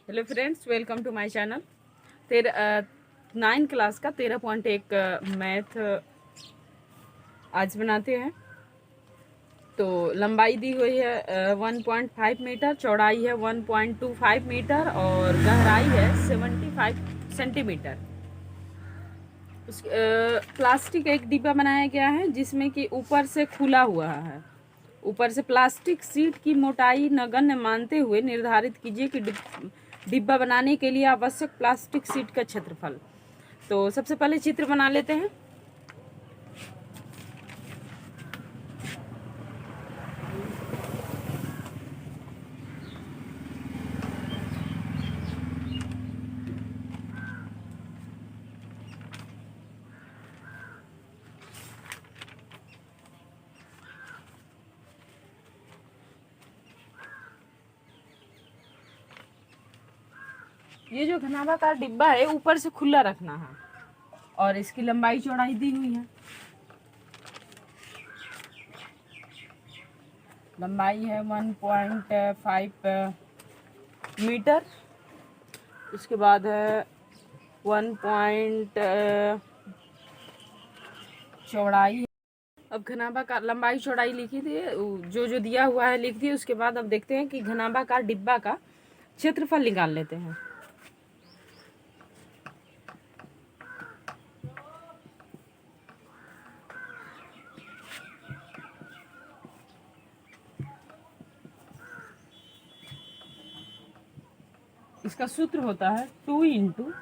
Hello friends, welcome to my channel. 9 class का 13.1 math आज बनाते हैं। तो लंबाई दी हुई है 1.5 मीटर, चौड़ाई है 1.25 मीटर और गहराई है 75 सेंटीमीटर। उस प्लास्टिक एक डिब्बा बनाया गया है जिसमें कि ऊपर से खुला हुआ है। ऊपर से प्लास्टिक सीट की मोटाई नगण्य मानते हुए निर्धारित कीजिए कि डिब्बा बनाने के लिए आवश्यक प्लास्टिक सीट का क्षेत्रफल। तो सबसे पहले चित्र बना लेते हैं। ये जो घनाभाकार डिब्बा है ऊपर से खुला रखना है और इसकी लंबाई चौड़ाई दी हुई है। लंबाई है 1.5 मीटर। उसके बाद है 1 चौड़ाई। अब घनाभाकार लंबाई चौड़ाई लिखी थी, जो जो दिया हुआ है लिख दिए। उसके बाद अब देखते हैं कि घनाभाकार डिब्बा का क्षेत्रफल निकाल लेते हैं। इसका सूत्र होता है 2 into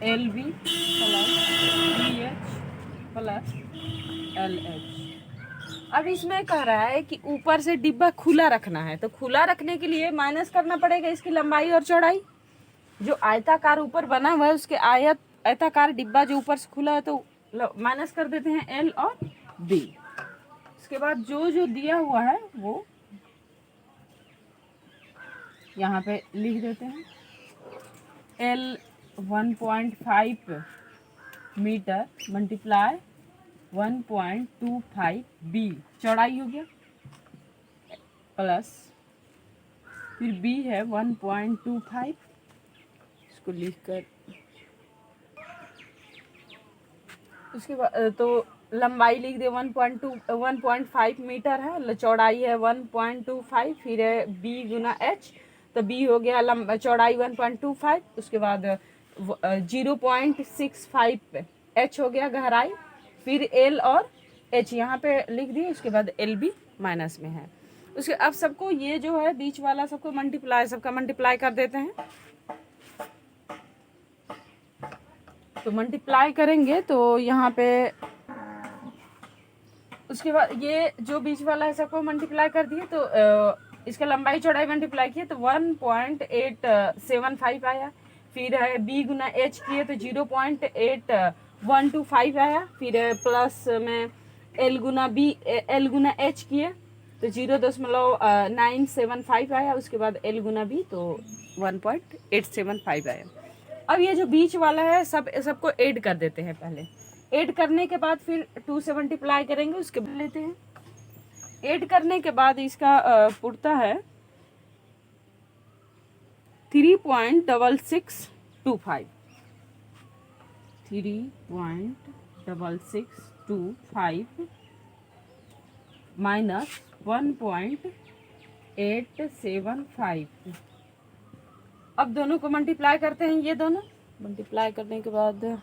LB plus BH plus LH। अब इसमें कह रहा है कि ऊपर से डिब्बा खुला रखना है, तो खुला रखने के लिए माइनस करना पड़ेगा इसकी लंबाई और चौड़ाई। जो आयताकार ऊपर बना हुआ है उसके आयताकार डिब्बा जो ऊपर से खुला है तो माइनस कर देते हैं L और B। उसके बाद जो जो दिया हुआ है वो यहाँ पे लिख देते हैं। L 1.5 मीटर मल्टीप्लाई 1.25 B चौड़ाई हो गया, प्लस फिर B है 1.25। इसको लिखकर उसके बाद तो लंबाई लिख दे 1.5 मीटर है, चौड़ाई है 1.25, फिर है B गुना H। तो B हो गया चौड़ाई 1.25। उसके बाद 0.65 H हो गया गहराई, फिर L और H यहाँ पे लिख दिए। उसके बाद LB माइनस में है। उसके अब सबको ये जो है बीच वाला सबको सबका मल्टीप्लाई कर देते हैं। तो मल्टीप्लाई करेंगे तो यहाँ पे उसके बाद ये जो बीच वाला है सबको मल्टीप्लाई कर दिए। तो इसका लंबाई चौड़ाई मल्टीप्लाई किए तो 1.875 आया। फिर है B गुना H किए तो 0.8125 आया। फिर प्लस में L गुना H किए तो 0.975 आया। उसके बाद L गुना B तो 1.875 आया। अब ये जो बीच वाला है सबको ऐड कर देते हैं। पहले ऐड करने के बाद फिर 2 से मल्टीप्लाई करेंगे, उसके बाद लेते हैं। ऐड करने के बाद इसका पुरता है 3.6625 3.6625 माइनस 1.875। अब दोनों को मल्टीप्लाई करते हैं। ये दोनों मल्टीप्लाई करने के बाद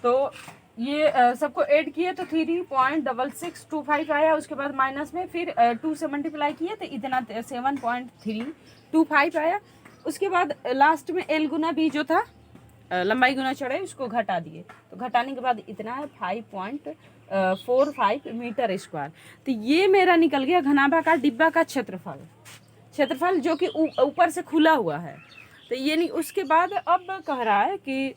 तो ये सबको ऐड किए तो 3.6625 आया। उसके बाद माइनस में फिर 2 से मल्टीप्लाई किए तो इतना 7.325 आया। उसके बाद लास्ट में L गुना B जो था लंबाई गुना चौड़ाई उसको घटा दिए। तो घटाने के बाद इतना है 5.45 मीटर स्क्वायर। तो ये मेरा निकल गया घनाभाकार डिब्बा का क्षेत्रफल जो कि ऊपर से खुला हुआ है। तो ये नहीं। उसके बाद अब कह रहा है कि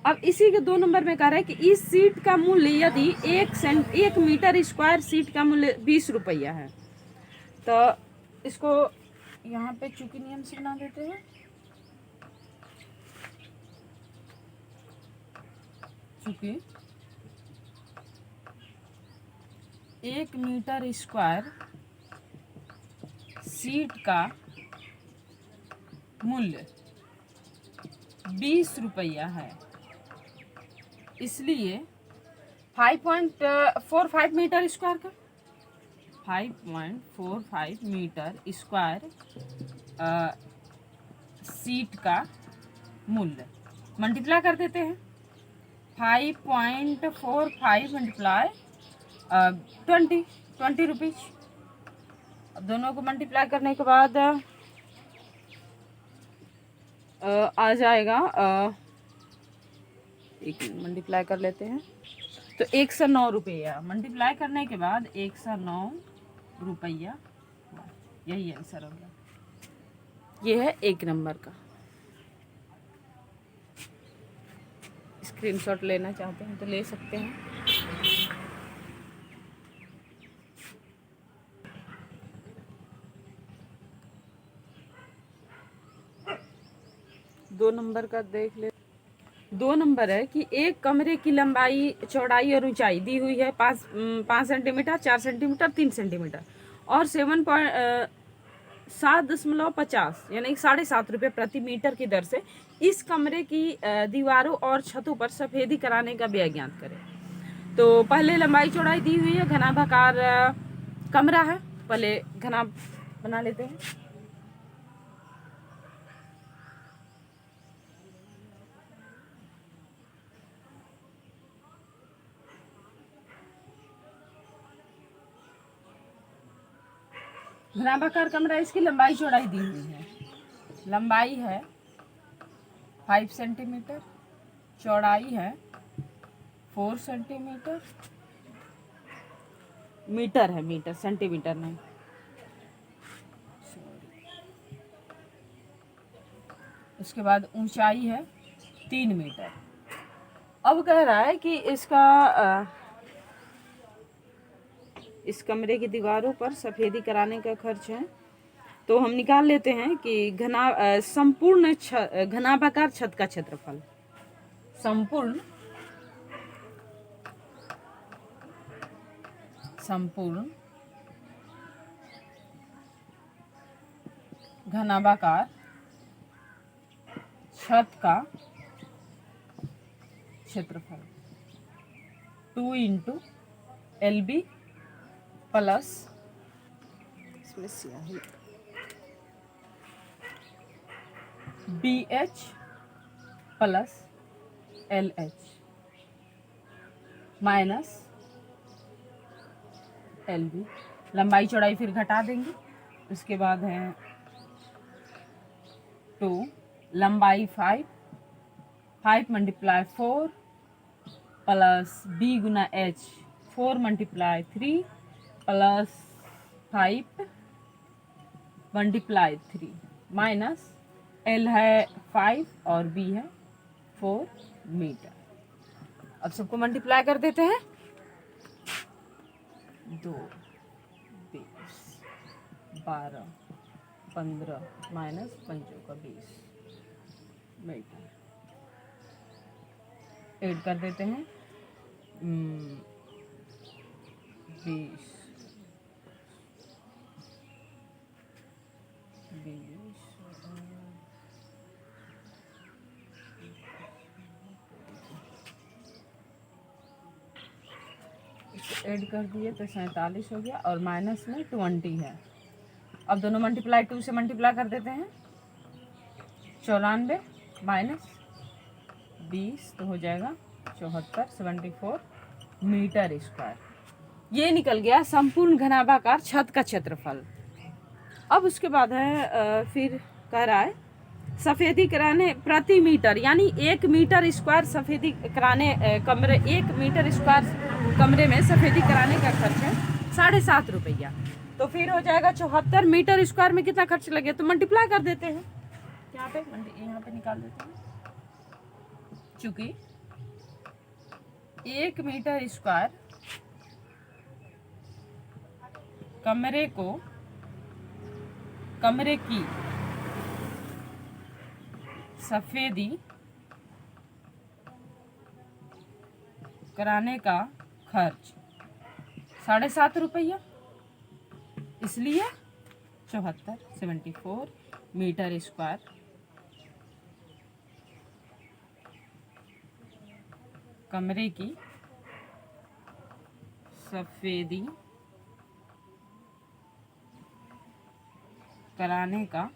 अब इसी के 2 नंबर में कह रहा है कि इस सीट का मूल्य यदि 1 मीटर स्क्वायर सीट का मूल्य 20 रुपया है। तो इसको यहाँ पे चूंकि नियम से बना देते हैं। चूंकि 1 मीटर स्क्वायर सीट का मूल्य 20 रुपया है, इसलिए 5.45 मीटर स्क्वायर का 5.45 मीटर स्क्वायर सीट का मूल्य मल्टीप्लाई कर देते हैं। 5.45 मल्टीप्लाई 20 रुपीज। अब दोनों को मल्टीप्लाई करने के बाद आ जाएगा, एक मल्टीप्लाई कर लेते हैं तो 109 रुपया। मल्टीप्लाई करने के बाद 109 रुपया, यही आंसर हो गया। ये है 1 नंबर का। स्क्रीनशॉट लेना चाहते हैं तो ले सकते हैं। दो नंबर का देख ले। 2 नंबर है कि एक कमरे की लंबाई, चौड़ाई और ऊंचाई दी हुई है 5 सेंटीमीटर, 4 सेंटीमीटर, 3 सेंटीमीटर और 7.50 यानी 7.5 रुपये प्रति मीटर की दर से इस कमरे की दीवारों और छतों पर सफेदी कराने का व्यय ज्ञात करें। तो पहले लंबाई चौड़ाई दी हुई है, घनाभाकार कमरा है, पहले घना बना लेते हैं। घनाभाकार कमरा, इसकी लंबाई चौड़ाई दी हुई है। लंबाई है 5 सेंटीमीटर, चौड़ाई है 4 सेंटीमीटर, मीटर है, मीटर सेंटीमीटर नहीं। उसके बाद ऊंचाई है 3 मीटर। अब कह रहा है कि इसका इस कमरे की दीवारों पर सफेदी कराने का खर्च है। तो हम निकाल लेते हैं कि संपूर्ण घनाभाकार छत का क्षेत्रफल, संपूर्ण घनाभाकार छत का क्षेत्रफल 2 इंटू LB प्लस, इसमें स्याही, BH plus LH minus LB। लंबाई चौड़ाई फिर घटा देंगे। उसके बाद है 2, लंबाई 5 मल्टीप्लाई 4 प्लस B गुना H 4 multiply 3 plus 5 multiply 3 minus L है 5 और B है 4 मीटर। अब सबको मल्टीप्लाई कर देते हैं। 2, 20, 12, 15 माइनस 5 का 20 मीटर। ऐड कर देते हैं 20, 8 कर दिए तो 47 हो गया और माइनस में 20 है। अब दोनों मल्टीप्लाई 2 से मल्टीप्लाई कर देते हैं। 94 माइनस 20 तो हो जाएगा 74, 74 मीटर स्क्वायर। ये निकल गया संपूर्ण घनाभाकार छत का क्षेत्रफल। अब उसके बाद है फिर कह रहा है सफेदी कराने प्रति मीटर, यानी 1 मीटर स्क्वायर सफेदी कराने कमरे 1 मीटर स्क्वायर कमरे में सफेदी कराने का खर्च है 7.5 रुपया। तो फिर हो जाएगा 74 मीटर स्क्वायर में कितना खर्च लगे, तो मल्टीप्लाई कर देते हैं। यहाँ पे निकाल देते हैं। चूंकि 1 मीटर स्क्वायर कमरे की सफेदी कराने का खर्च ₹7.5, इसलिए 74 मीटर स्क्वायर कमरे की सफेदी कराने का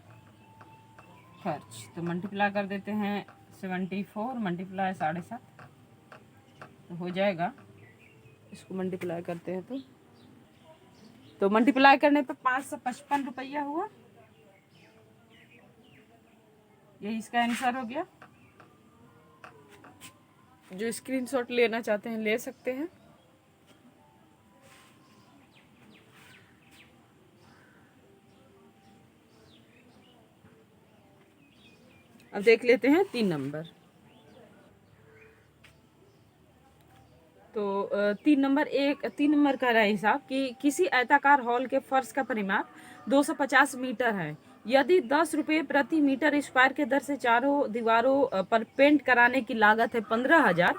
खर्च। तो मल्टीप्लाई कर देते हैं 74 मल्टीप्लाई 7.5, तो हो जाएगा, इसको मल्टीप्लाई करते हैं तो मल्टीप्लाई करने पे 555 रुपया हुआ। यही इसका आंसर हो गया। जो स्क्रीनशॉट लेना चाहते हैं ले सकते हैं। अब देख लेते हैं 3 नंबर। तो 3 नंबर कह रहा है हिसाब कि किसी आयताकार हॉल के फर्श का परिमाप 250 मीटर है। यदि 10 रुपये प्रति मीटर स्क्वायर के दर से चारों दीवारों पर पेंट कराने की लागत है 15,000,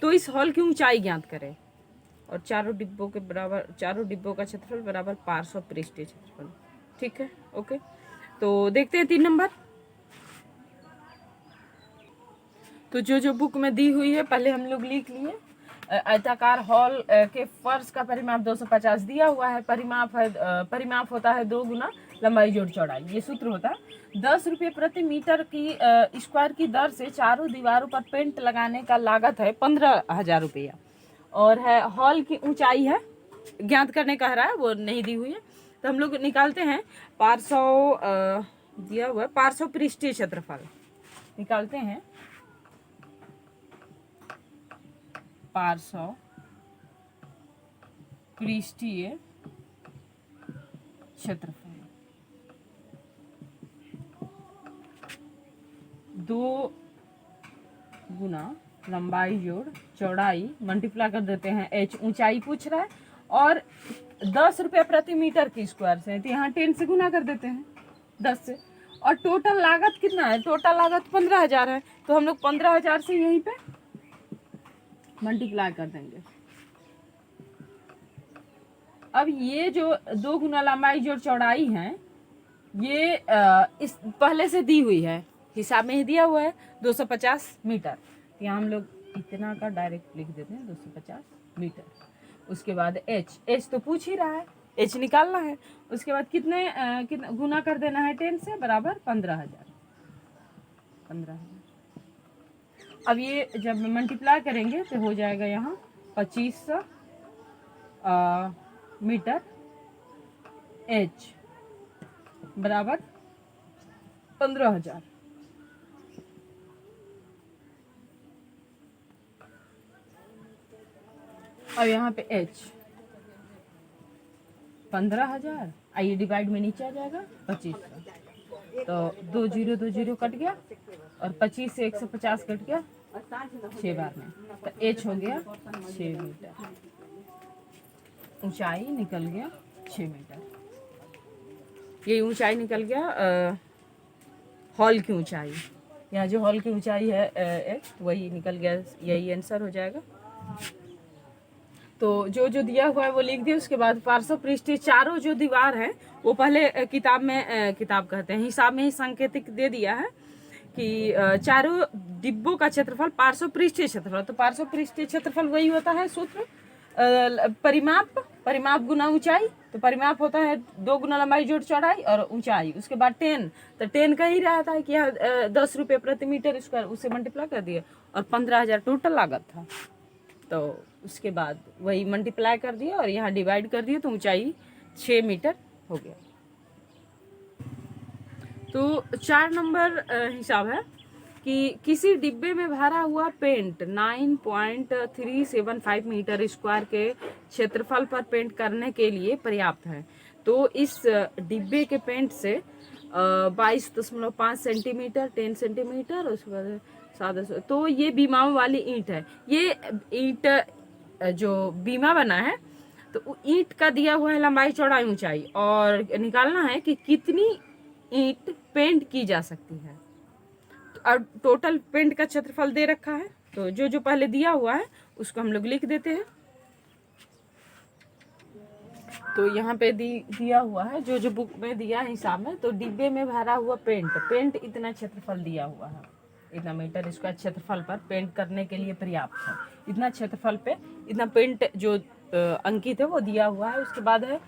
तो इस हॉल की ऊंचाई ज्ञात करें और चारों डिब्बों का क्षेत्रफल बराबर 500 पृष्ठीय क्षेत्रफल। ठीक है, ओके। तो देखते हैं 3 नंबर। तो जो बुक में दी हुई है पहले हम लोग लिख लिए। आयताकार हॉल के फर्श का परिमाप 250 दिया हुआ है। परिमाप होता है 2 गुना लंबाई जोड़ चौड़ाई, ये सूत्र होता है। 10 रुपये प्रति मीटर की स्क्वायर की दर से चारों दीवारों पर पेंट लगाने का लागत है 15,000 रुपया, और है हॉल की ऊंचाई है ज्ञात करने कह रहा है, वो नहीं दी हुई है। तो हम लोग निकालते हैं 500 दिया हुआ है, 500 पृष्ठीय क्षेत्रफल निकालते हैं। 500 पृष्ठीय क्षेत्रफल 2 गुना लंबाई जोड़ चौड़ाई मल्टीप्लाई कर देते हैं। h ऊंचाई पूछ रहा है और 10 रुपये प्रति मीटर की स्क्वायर से, तो यहाँ 10 से गुना कर देते हैं 10 से। और टोटल लागत कितना है? टोटल लागत 15,000 है, तो हम लोग 15,000 से यहीं पे मल्टीप्लाई कर देंगे। अब ये जो 2 गुना लंबाई जोड़ चौड़ाई है ये इस पहले से दी हुई है, हिसाब में ही दिया हुआ है 250 मीटर। तो यहाँ हम लोग इतना का डायरेक्ट लिख देते हैं 250 मीटर। उसके बाद एच तो पूछ ही रहा है, एच निकालना है। उसके बाद कितना गुना कर देना है 10 से, बराबर 15,000। अब ये जब मल्टीप्लाई करेंगे तो हो जाएगा यहाँ 2500 मीटर एच बराबर 15,000। और यहाँ पे एच 15,000, आइए डिवाइड में नीचे आ जाएगा 2500, तो 2 0 कट गया और 25 से 150 कट गया 6 बार में, तो एच हो गया 6 मीटर। ऊंचाई निकल गया 6 मीटर। ये ऊंचाई निकल गया हॉल की ऊंचाई। यहाँ जो हॉल की ऊंचाई है एच, वही निकल गया, यही आंसर हो जाएगा। तो जो दिया हुआ है वो लिख दिए। उसके बाद 500 पृष्ठीय चारों जो दीवार है वो पहले किताब कहते हैं, हिसाब में ही सांकेतिक दे दिया है कि चारों डिब्बों का क्षेत्रफल 500 पृष्ठीय क्षेत्रफल। तो 500 पृष्ठीय क्षेत्रफल वही होता है सूत्र, परिमाप गुना ऊंचाई। तो परिमाप होता है 2 गुना लंबाई जोड़ चौड़ाई और ऊंचाई। उसके बाद 10, तो 10 का ही रहता है कि 10 रुपये प्रति मीटर स्क्वायर, उससे मल्टीप्लाई कर दिए और 15,000 टोटल लागत था। तो उसके बाद वही मल्टीप्लाई कर दिया और यहाँ डिवाइड कर दिया, तो ऊंचाई 6 मीटर हो गया। तो 4 नंबर हिसाब है कि किसी डिब्बे में भरा हुआ पेंट 9.375 मीटर स्क्वायर के क्षेत्रफल पर पेंट करने के लिए पर्याप्त है। तो इस डिब्बे के पेंट से 22.5 सेंटीमीटर, 10 सेंटीमीटर, उसके बाद 700, तो ये बीमाओं वाली ईंट है। ये ईंट जो बीमा बना है, तो ईंट का दिया हुआ है लंबाई चौड़ाई ऊंचाई, और निकालना है कि कितनी ईंट पेंट की जा सकती है। और टोटल पेंट का क्षेत्रफल दे रखा है, तो जो पहले दिया हुआ है उसको हम लोग लिख देते हैं। तो यहाँ पे दिया हुआ है जो बुक में दिया है हिसाब में। तो डिब्बे में भरा हुआ पेंट इतना क्षेत्रफल दिया हुआ है, इतना मीटर स्क्वायर क्षेत्रफल पर पेंट करने के लिए पर्याप्त है। इतना क्षेत्रफल पे इतना पेंट जो अंकित है वो दिया हुआ है। उसके बाद है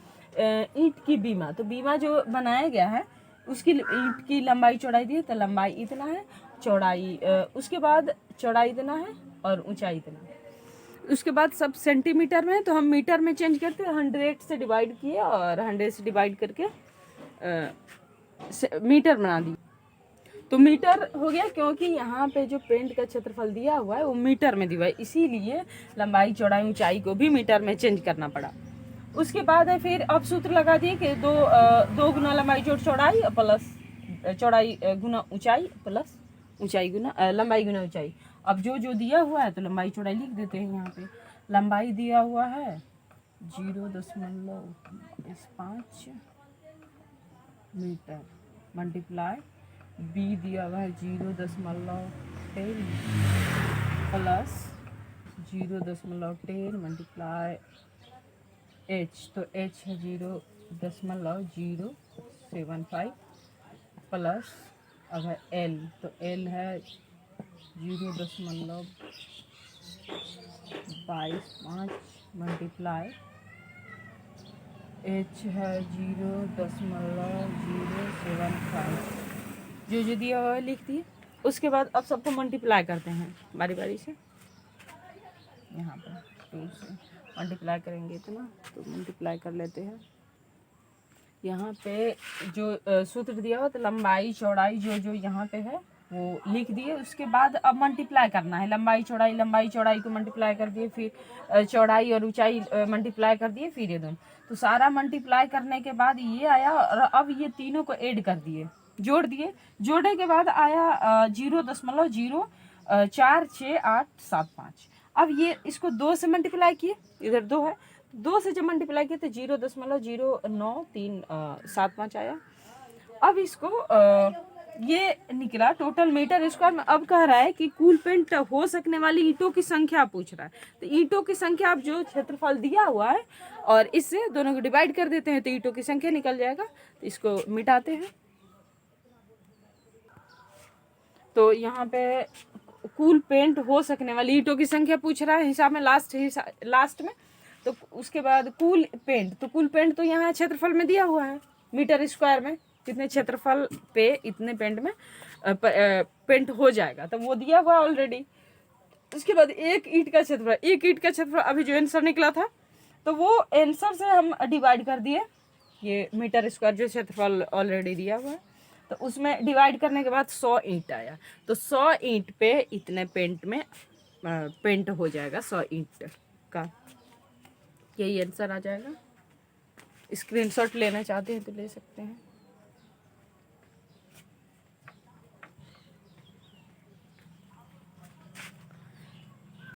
ईंट की बीमा। तो बीमा जो बनाया गया है उसकी ईंट की लंबाई चौड़ाई दी है, तो लंबाई इतना है, चौड़ाई उसके बाद चौड़ाई इतना है और ऊंचाई इतना है। उसके बाद सब सेंटीमीटर में, तो हम मीटर में चेंज करते हैं। 100 से डिवाइड किए और 100 से डिवाइड करके मीटर बना दिए। तो मीटर हो गया, क्योंकि यहाँ पे जो पेंट का क्षेत्रफल दिया हुआ है वो मीटर में दिया हुआ है, इसीलिए लंबाई चौड़ाई ऊंचाई को भी मीटर में चेंज करना पड़ा। उसके बाद है फिर अब सूत्र लगा दिए कि दो गुना लंबाई जोड़ चौड़ाई प्लस चौड़ाई गुना ऊंचाई प्लस ऊंचाई गुना लंबाई गुना ऊंचाई। अब जो दिया हुआ है तो लंबाई चौड़ाई लिख देते हैं। यहाँ पे लंबाई दिया हुआ है 0.5 मीटर मल्टीप्लाई बी दिया हुआ है 0.10 प्लस 0.10 मल्टीप्लाई एच, तो एच है 0.075 प्लस अगर एल, तो एल है 0.22 मल्टीप्लाई एच है 0.075, जो दिया हुआ है लिख दिए। उसके बाद अब सबको मल्टीप्लाई करते हैं बारी बारी से। यहाँ पर 2 से मल्टीप्लाई करेंगे इतना, तो मल्टीप्लाई कर लेते हैं। यहाँ पे जो सूत्र दिया हुआ तो लंबाई चौड़ाई जो यहाँ पे है वो लिख दिए। उसके बाद अब मल्टीप्लाई करना है, लंबाई चौड़ाई को मल्टीप्लाई कर दिए, फिर चौड़ाई और ऊंचाई मल्टीप्लाई कर दिए, फिर ये दोनों। तो सारा मल्टीप्लाई करने के बाद ये आया और अब ये तीनों को ऐड कर दिए, जोड़ दिए। जोड़ने के बाद आया 0.046875। अब ये इसको 2 से मल्टीप्लाई किए, इधर 2 है, 2 से जब मल्टीप्लाई किए तो 0.0935 आया। अब इसको ये निकला टोटल मीटर स्क्वायर में। अब कह रहा है कि कुल पेंट हो सकने वाली ईंटों की संख्या पूछ रहा है। तो ईंटों की संख्या अब जो क्षेत्रफल दिया हुआ है और इससे दोनों को डिवाइड कर देते हैं तो ईंटों की संख्या निकल जाएगा। तो इसको मिटाते हैं। तो यहाँ पे कुल पेंट हो सकने वाली ईंटों की संख्या पूछ रहा है हिसाब में लास्ट में। तो उसके बाद कुल पेंट तो यहाँ क्षेत्रफल में दिया हुआ है मीटर स्क्वायर में, कितने क्षेत्रफल पे इतने पेंट में पेंट हो जाएगा, तो वो दिया हुआ ऑलरेडी। उसके बाद एक ईंट का क्षेत्रफल अभी जो आंसर निकला था तो वो आंसर से हम डिवाइड कर दिए। ये मीटर स्क्वायर जो क्षेत्रफल ऑलरेडी दिया हुआ है तो उसमें डिवाइड करने के बाद 100 ईंट आया। तो 100 ईंट पे इतने पेंट में पेंट हो जाएगा 100 ईंट का, यही आंसर आ जाएगा। स्क्रीनशॉट लेना चाहते हैं तो ले सकते हैं।